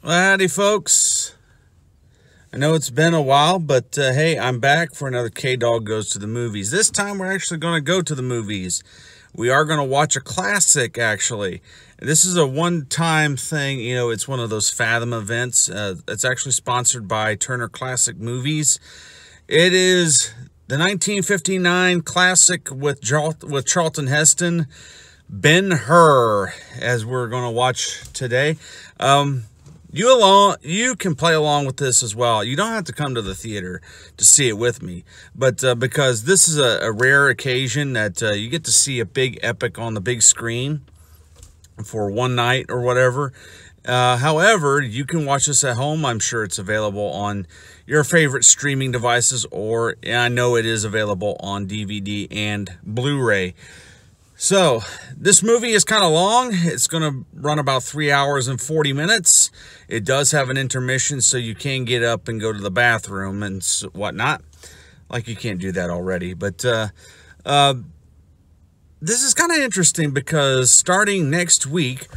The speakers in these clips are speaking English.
Well, howdy, folks. I know it's been a while, but hey, I'm back for another Kdog Goes to the Movies. This time, we're actually going to go to the movies. We are going to watch a classic, actually. This is a one-time thing. You know, it's one of those Fathom events. It's actually sponsored by Turner Classic Movies. It is the 1959 classic with Charlton Heston, Ben-Hur, as we're going to watch today. You can play along with this as well. You don't have to come to the theater to see it with me, but because this is a rare occasion that you get to see a big epic on the big screen for one night or whatever. However, you can watch this at home. I'm sure it's available on your favorite streaming devices, or I know it is available on DVD and Blu-ray. So, this movie is kind of long. It's going to run about 3 hours and 40 minutes. It does have an intermission, so you can get up and go to the bathroom and whatnot. Like you can't do that already. But this is kind of interesting because starting next week,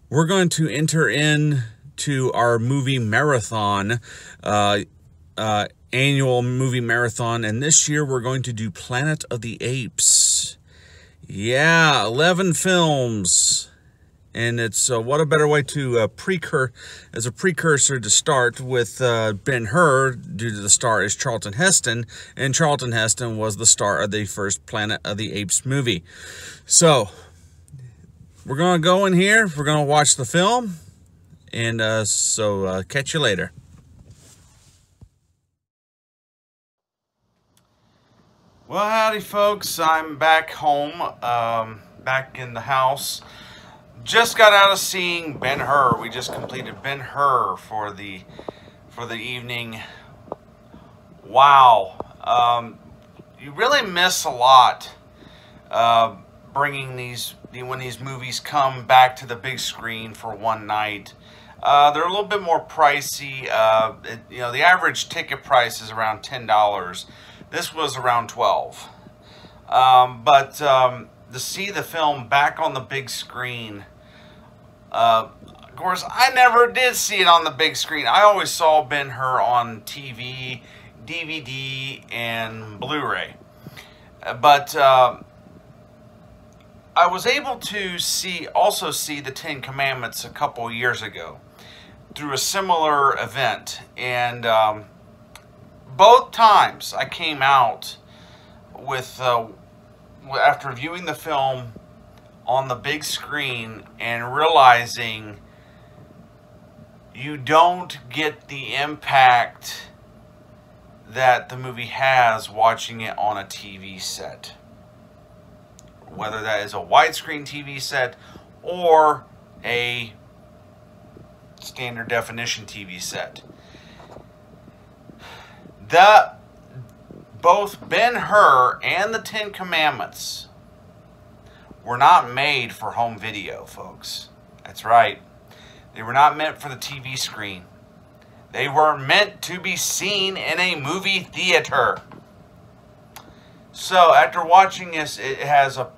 we're going to enter into our movie marathon, annual movie marathon. And this year, we're going to do Planet of the Apes. Yeah, 11 films, and it's what a better way to as a precursor to start with Ben-Hur, due to the star is Charlton Heston, and Charlton Heston was the star of the first Planet of the Apes movie. So we're gonna go in here. We're gonna watch the film, and catch you later. Well, howdy, folks. I'm back home, back in the house. Just got out of seeing Ben-Hur. We just completed Ben-Hur for the evening. Wow, you really miss a lot bringing when these movies come back to the big screen for one night. They're a little bit more pricey. You know, the average ticket price is around $10. This was around $12. But to see the film back on the big screen, of course, I never did see it on the big screen. I always saw Ben-Hur on TV, DVD, and Blu-ray. But I was able to also see the Ten Commandments a couple years ago through a similar event. And both times I came out with, after viewing the film on the big screen and realizing you don't get the impact that the movie has watching it on a TV set. Whether that is a widescreen TV set or a standard definition TV set. Both Ben-Hur and the Ten Commandments were not made for home video, folks. That's right. They were not meant for the TV screen. They were meant to be seen in a movie theater. So after watching this, it has a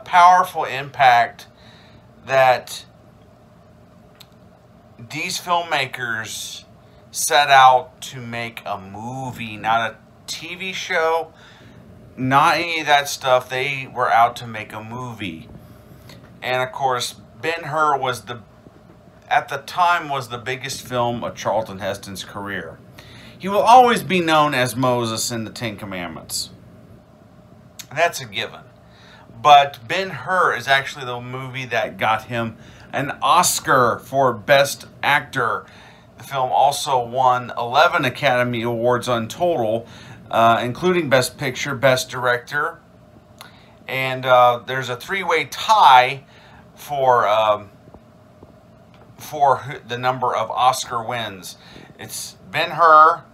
powerful impact that these filmmakers set out to make a movie, not a TV show, not any of that stuff. They were out to make a movie. And of course, Ben-Hur was at the time was the biggest film of Charlton Heston's career. He will always be known as Moses in the Ten Commandments. That's a given. But Ben-Hur is actually the movie that got him an Oscar for Best Actor. The film also won 11 Academy Awards on total, including Best Picture, Best Director, and there's a three-way tie for the number of Oscar wins. It's Ben-Hur,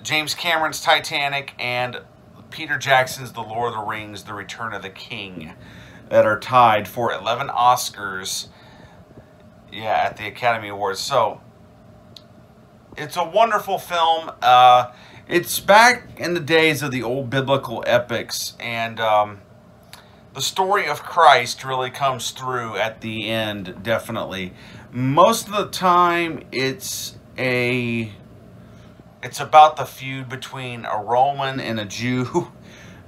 James Cameron's Titanic, and Peter Jackson's The Lord of the Rings, The Return of the King, that are tied for 11 Oscars, at the Academy Awards. So it's a wonderful film. It's back in the days of the old biblical epics, and the story of Christ really comes through at the end, definitely. Most of the time, it's about the feud between a Roman and a Jew,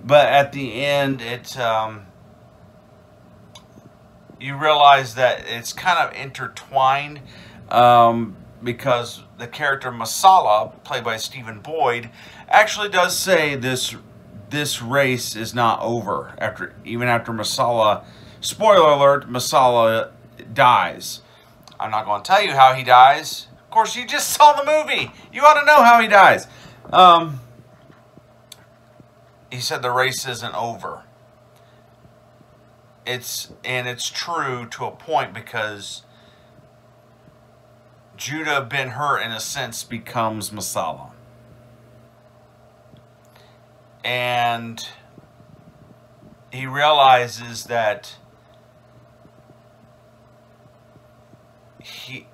but at the end, you realize that it's kind of intertwined, because the character Masala, played by Stephen Boyd, actually does say this race is not over even after Masala. Spoiler alert: Masala dies. I'm not going to tell you how he dies. Of course, you just saw the movie. You ought to know how he dies. He said the race isn't over. It's true to a point, because Judah Ben-Hur, in a sense, becomes Masala. And he realizes that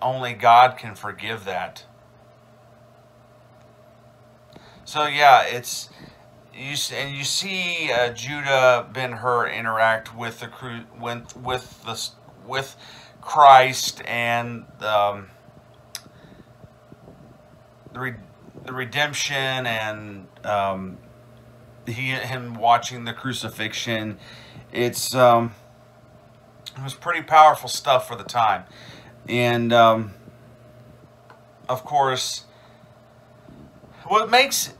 only God can forgive that. So yeah, you see Judah Ben-Hur interact with with Christ, and the redemption, and him watching the crucifixion. It was pretty powerful stuff for the time. And of course, what makes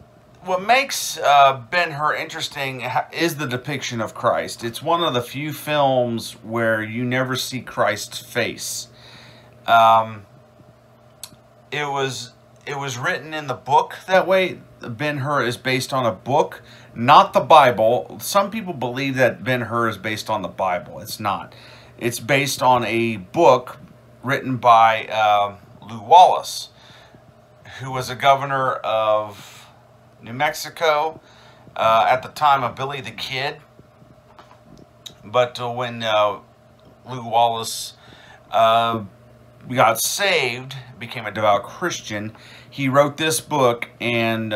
Ben-Hur interesting is the depiction of Christ. It's one of the few films where you never see Christ's face. It was written in the book that way. Ben-Hur is based on a book, not the Bible. Some people believe that Ben-Hur is based on the Bible. It's not. It's based on a book written by Lew Wallace, who was a governor of New Mexico at the time of Billy the Kid. But when Lew Wallace got saved, became a devout Christian, he wrote this book, and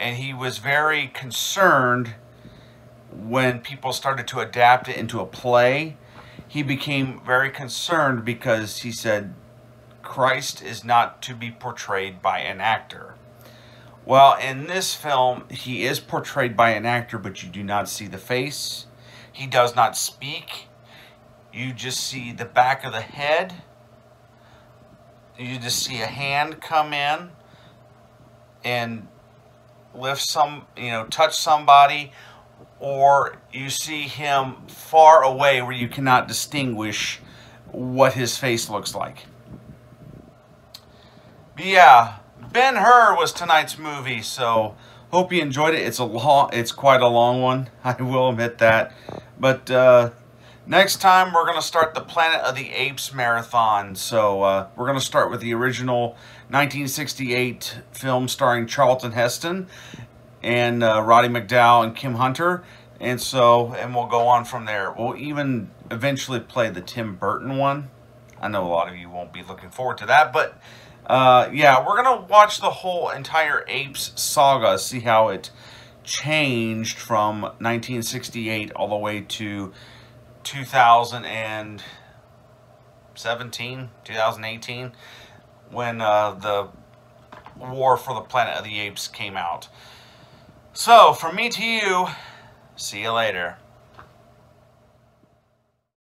he was very concerned when people started to adapt it into a play. He became very concerned because he said Christ is not to be portrayed by an actor. Well, in this film, he is portrayed by an actor, but you do not see the face. He does not speak. You just see the back of the head. You just see a hand come in and lift touch somebody, or you see him far away where you cannot distinguish what his face looks like. But yeah, Ben-Hur was tonight's movie, so hope you enjoyed it. It's quite a long one, I will admit that. But next time we're going to start the Planet of the Apes marathon. So we're going to start with the original 1968 film starring Charlton Heston and Roddy McDowall and Kim Hunter. And we'll go on from there. We'll even eventually play the Tim Burton one. I know a lot of you won't be looking forward to that, but yeah, we're going to watch the whole entire Apes saga, see how it changed from 1968 all the way to 2018, when the War for the Planet of the Apes came out. So, from me to you, see you later.